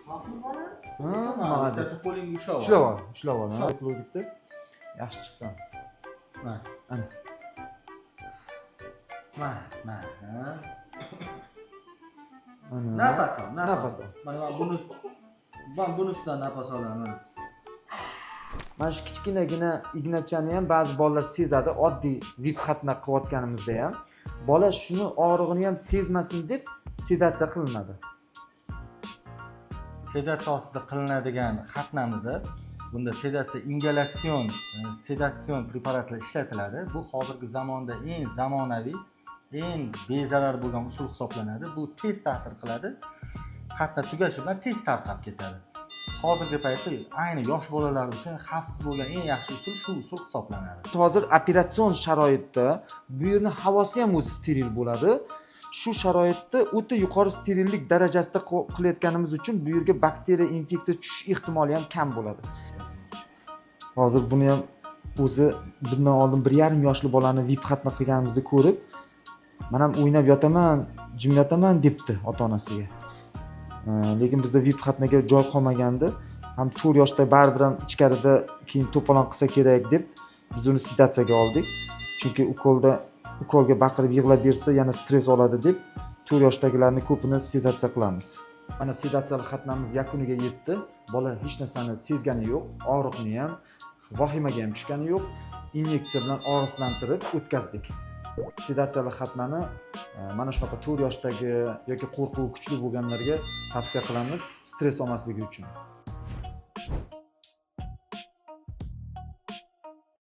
Ha, молодец. Qo'ling ushlab ol. Ushlab ol. Ha, qiluvdikda. Yaxshi chiqqan. Mana. Ana. Mana. Ana. Nafas ol. Nafas ol. Mana bunisidan nafas olaman. Mana shu kichkinagina ignachani ham ba'zi bolalar sezadi. Oddiy vip xatna qilayotganimizda ham bola shuni og'rig'ini ham sezmasin deb sedatsiya qilinadi. Sedatsiya ostida qilinadigan xatnamiz bunda sedatsion preparatlar ishlatiladi. Bu hozirgi zamonda eng zamonaviy, eng bezarar bo'lgan usul hisoblanadi. Bu tez ta'sir qiladi. Xatna tugashi bilan tez tarqab ketadi. Hozirgi paytda ayni yosh bolalar uchun xavfsiz bo'lgan eng yaxshi usul shu usul hisoblanadi. Hozir operatsion sharoitda bu yerning havosi ham o'zi steril bo'ladi. Shu sharoitda o'ta yuqori sterillik darajasida qilayotganimiz uchun bu yerga bakteriya infeksiya tushish ehtimoli ham kam bo'ladi. Hozir buni ham o'zi bundan oldin 1,5 yoshli bolani vip xatna qilganimizni ko'rib, men ham o'ynab yotaman, jim yotaman debdi ota-onasiga. Lekin bizda vip xatnaga joy qolmagandi. Ham 4 yoshda baribir ham ichkarida keyin to'polon qilsa kerak deb biz uni sedatsiyaga oldik. Chunki ukolga baqirib yig'lab bersa yana stress oladi deb 4 yoshdagilarni ko'pini sedatsiya qilamiz. Mana sedatsiyali xatnamiz yakuniga yetdi. Bola hech narsani sezgani yo'q, og'riqni ham, vahimaga ham tushgani yo'q. Inyeksiya bilan og'riqlantirib o'tkazdik. Sedatsiyali xatnani mana shunaqa 4 yoshdagi yoki qo'rquvi kuchli bo'lganlarga tavsiya qilamiz, stress olmasligi uchun.